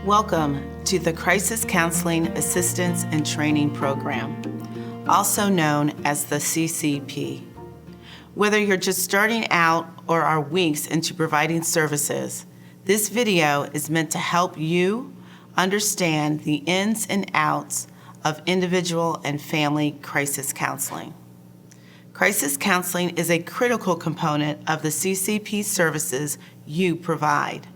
Welcome to the Crisis Counseling Assistance and Training Program, also known as the CCP. Whether you're just starting out or are weeks into providing services, this video is meant to help you understand the ins and outs of individual and family crisis counseling. Crisis counseling is a critical component of the CCP services you provide.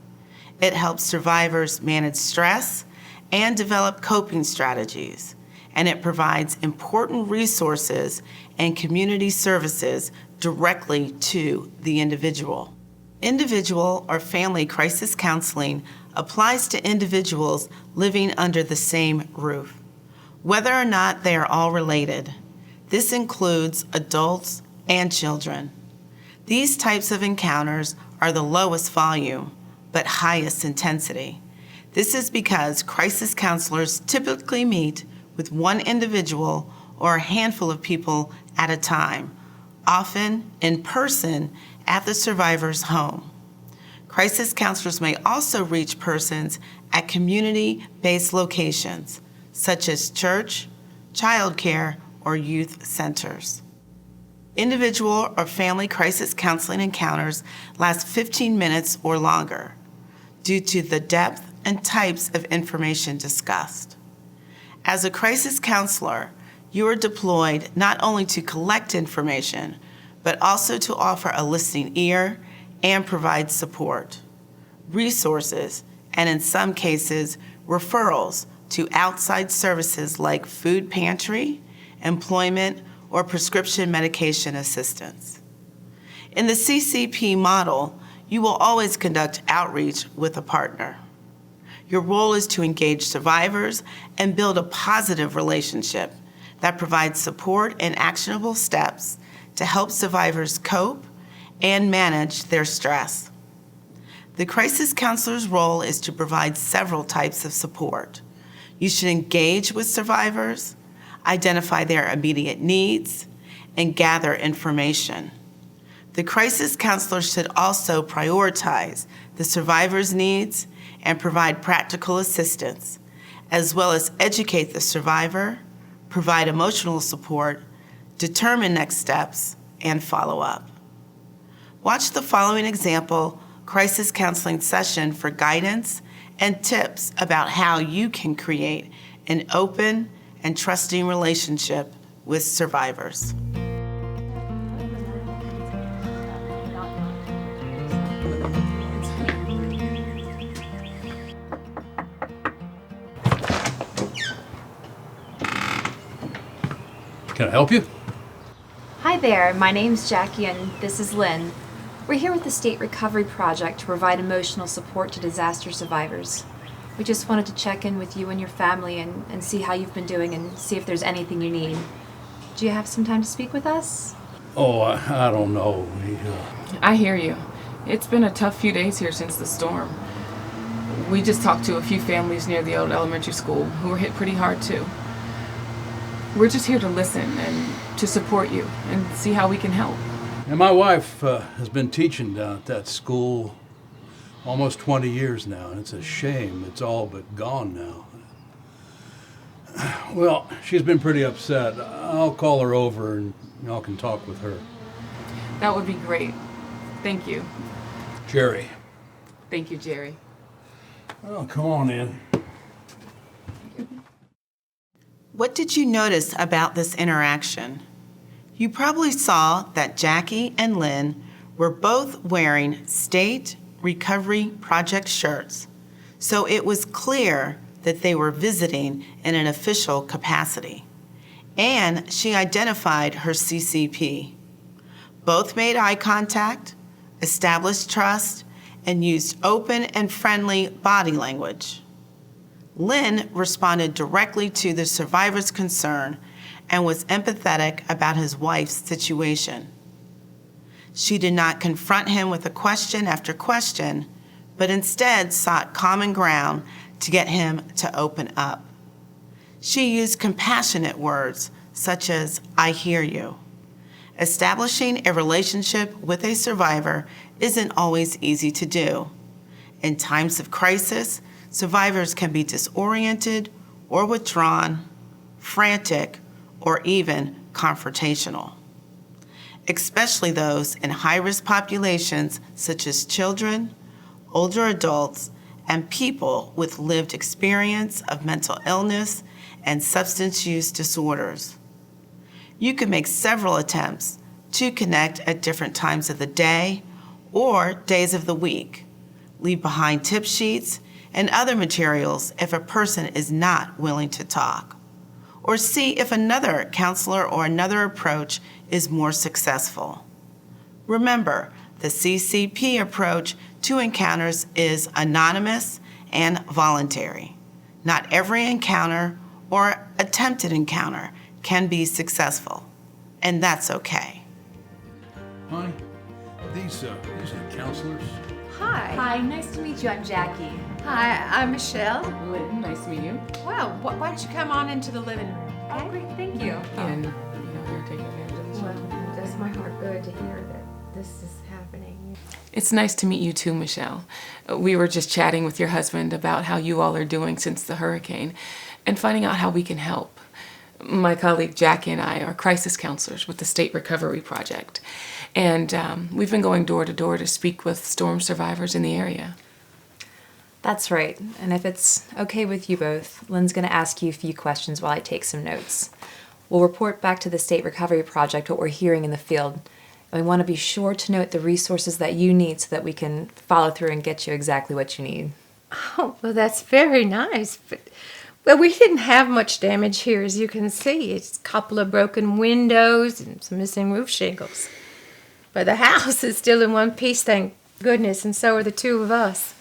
It helps survivors manage stress and develop coping strategies, and it provides important resources and community services directly to the individual. Individual or family crisis counseling applies to individuals living under the same roof, whether or not they are all related. This includes adults and children. These types of encounters are the lowest volume, but highest intensity. This is because crisis counselors typically meet with one individual or a handful of people at a time, often in person at the survivor's home. Crisis counselors may also reach persons at community-based locations, such as church, childcare, or youth centers. Individual or family crisis counseling encounters last 15 minutes or longer due to the depth and types of information discussed. As a crisis counselor, you are deployed not only to collect information, but also to offer a listening ear and provide support, resources, and in some cases, referrals to outside services like food pantry, employment, or prescription medication assistance. In the CCP model, you will always conduct outreach with a partner. Your role is to engage survivors and build a positive relationship that provides support and actionable steps to help survivors cope and manage their stress. The crisis counselor's role is to provide several types of support. You should engage with survivors, identify their immediate needs, and gather information. The crisis counselor should also prioritize the survivor's needs and provide practical assistance, as well as educate the survivor, provide emotional support, determine next steps, and follow up. Watch the following example crisis counseling session for guidance and tips about how you can create an open and trusting relationship with survivors. Can I help you? Hi there, my name's Jackie and this is Lynn. We're here with the State Recovery Project to provide emotional support to disaster survivors. We just wanted to check in with you and your family and see how you've been doing and see if there's anything you need. Do you have some time to speak with us? Oh, I don't know. I hear you. It's been a tough few days here since the storm. We just talked to a few families near the old elementary school who were hit pretty hard too. We're just here to listen and to support you and see how we can help. And my wife has been teaching down at that school almost 20 years now, and it's a shame it's all but gone now. Well, she's been pretty upset. I'll call her over and y'all can talk with her. That would be great. Thank you. Jerry. Thank you, Jerry. Oh, come on in. What did you notice about this interaction? You probably saw that Jackie and Lynn were both wearing State Recovery Project shirts, so it was clear that they were visiting in an official capacity. And she identified her CCP. Both made eye contact, established trust, and used open and friendly body language. Lynn responded directly to the survivor's concern and was empathetic about his wife's situation. She did not confront him with a question after question, but instead sought common ground to get him to open up. She used compassionate words such as, "I hear you." Establishing a relationship with a survivor isn't always easy to do. In times of crisis, survivors can be disoriented or withdrawn, frantic, or even confrontational, especially those in high-risk populations such as children, older adults, and people with lived experience of mental illness and substance use disorders. You can make several attempts to connect at different times of the day or days of the week. Leave behind tip sheets and other materials if a person is not willing to talk, or see if another counselor or another approach is more successful. Remember, the CCP approach to encounters is anonymous and voluntary. Not every encounter or attempted encounter can be successful, and that's okay. Honey, these are counselors. Hi. Hi, nice to meet you. I'm Jackie. Hi, I'm Michelle. Lynn, nice to meet you. Well, why don't you come on into the living room? Oh, great, thank you. And, you're taking advantage of this. Well, it does my heart good to hear that this is happening. It's nice to meet you too, Michelle. We were just chatting with your husband about how you all are doing since the hurricane and finding out how we can help. My colleague Jackie and I are crisis counselors with the State Recovery Project, and we've been going door to door to speak with storm survivors in the area. That's right. And if it's okay with you both, Lynn's going to ask you a few questions while I take some notes. We'll report back to the State Recovery Project what we're hearing in the field. And we want to be sure to note the resources that you need so that we can follow through and get you exactly what you need. Oh, well, that's very nice. But, well, we didn't have much damage here, as you can see. It's a couple of broken windows and some missing roof shingles. But the house is still in one piece, thank goodness, and so are the two of us.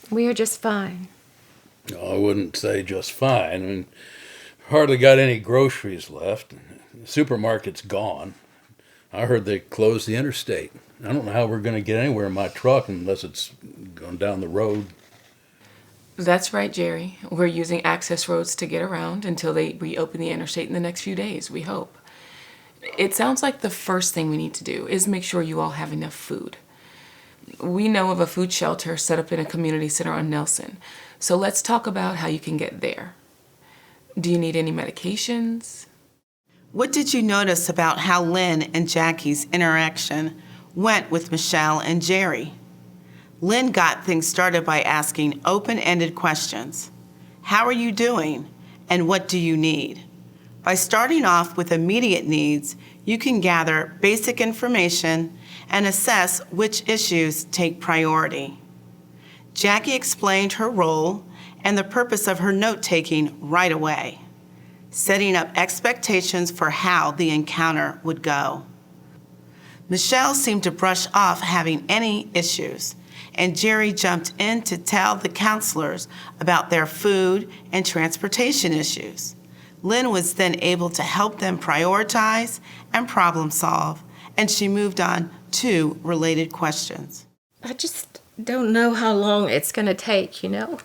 We are just fine. No, I wouldn't say just fine. I mean, hardly got any groceries left. The supermarket's gone. I heard they closed the interstate. I don't know how we're going to get anywhere in my truck unless it's going down the road. That's right, Jerry. We're using access roads to get around until they reopen the interstate in the next few days, we hope. It sounds like the first thing we need to do is make sure you all have enough food. We know of a food shelter set up in a community center on Nelson, so let's talk about how you can get there. Do you need any medications? What did you notice about how Lynn and Jackie's interaction went with Michelle and Jerry? Lynn got things started by asking open-ended questions. How are you doing? And what do you need? By starting off with immediate needs, you can gather basic information and assess which issues take priority. Jackie explained her role and the purpose of her note-taking right away, setting up expectations for how the encounter would go. Michelle seemed to brush off having any issues, and Jerry jumped in to tell the counselors about their food and transportation issues. Lynn was then able to help them prioritize and problem solve, and she moved on to related questions. I just don't know how long it's going to take, you know.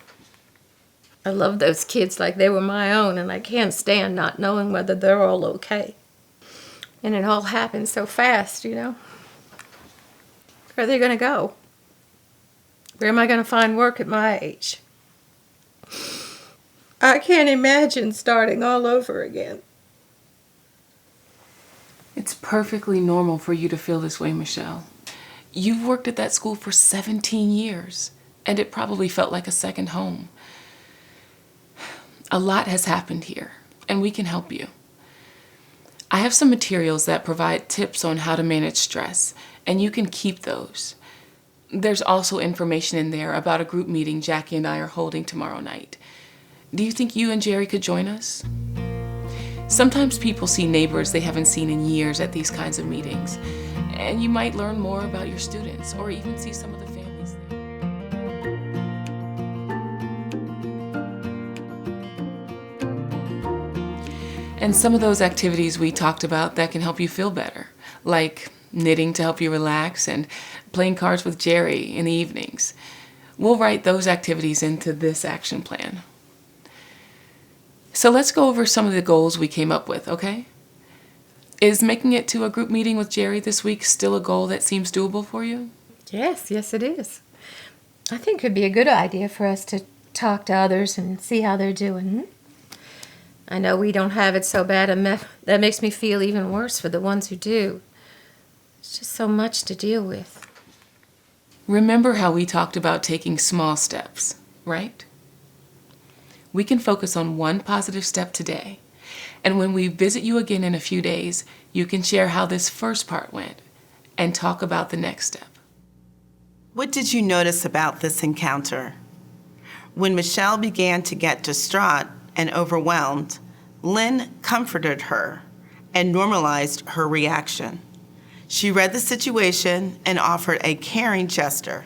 I love those kids like they were my own, and I can't stand not knowing whether they're all okay. And it all happened so fast, you know. Where are they going to go? Where am I going to find work at my age? I can't imagine starting all over again. It's perfectly normal for you to feel this way, Michelle. You've worked at that school for 17 years, and it probably felt like a second home. A lot has happened here, and we can help you. I have some materials that provide tips on how to manage stress, and you can keep those. There's also information in there about a group meeting Jackie and I are holding tomorrow night. Do you think you and Jerry could join us? Sometimes people see neighbors they haven't seen in years at these kinds of meetings, and you might learn more about your students or even see some of the families there. And some of those activities we talked about that can help you feel better, like knitting to help you relax and playing cards with Jerry in the evenings. We'll write those activities into this action plan. So let's go over some of the goals we came up with, okay? Is making it to a group meeting with Jerry this week still a goal that seems doable for you? Yes, it is. I think it would be a good idea for us to talk to others and see how they're doing. I know we don't have it so bad, and that makes me feel even worse for the ones who do. It's just so much to deal with. Remember how we talked about taking small steps, right? We can focus on one positive step today, and when we visit you again in a few days, you can share how this first part went and talk about the next step. What did you notice about this encounter? When Michelle began to get distraught and overwhelmed, Lynn comforted her and normalized her reaction. She read the situation and offered a caring gesture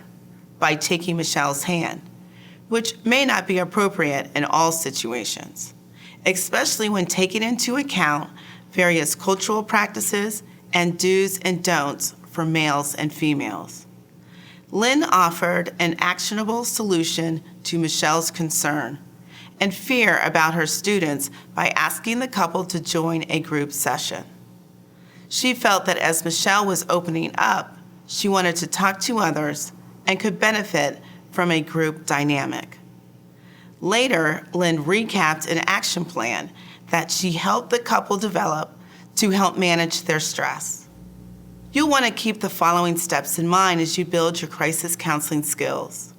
by taking Michelle's hand, which may not be appropriate in all situations, especially when taking into account various cultural practices and do's and don'ts for males and females. Lynn offered an actionable solution to Michelle's concern and fear about her students by asking the couple to join a group session. She felt that as Michelle was opening up, she wanted to talk to others and could benefit from a group dynamic. Later, Lynn recapped an action plan that she helped the couple develop to help manage their stress. You'll want to keep the following steps in mind as you build your crisis counseling skills.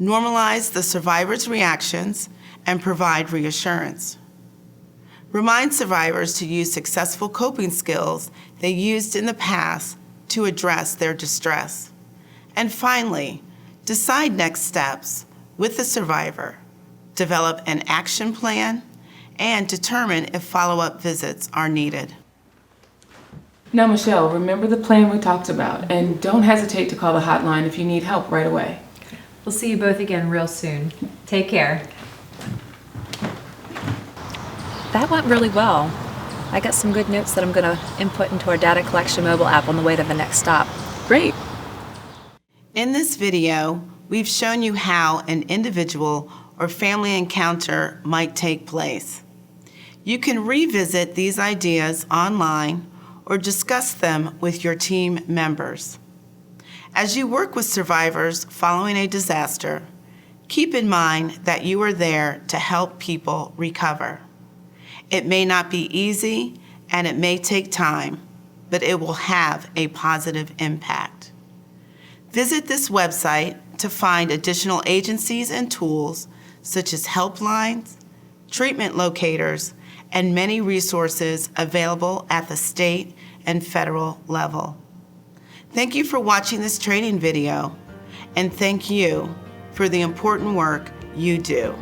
Normalize the survivor's reactions and provide reassurance. Remind survivors to use successful coping skills they used in the past to address their distress. And finally, decide next steps with the survivor, develop an action plan, and determine if follow-up visits are needed. Now, Michelle, remember the plan we talked about, and don't hesitate to call the hotline if you need help right away. We'll see you both again real soon. Take care. That went really well. I got some good notes that I'm going to input into our data collection mobile app on the way to the next stop. Great. In this video, we've shown you how an individual or family encounter might take place. You can revisit these ideas online or discuss them with your team members. As you work with survivors following a disaster, keep in mind that you are there to help people recover. It may not be easy and it may take time, but it will have a positive impact. Visit this website to find additional agencies and tools such as helplines, treatment locators, and many resources available at the state and federal level. Thank you for watching this training video, and thank you for the important work you do.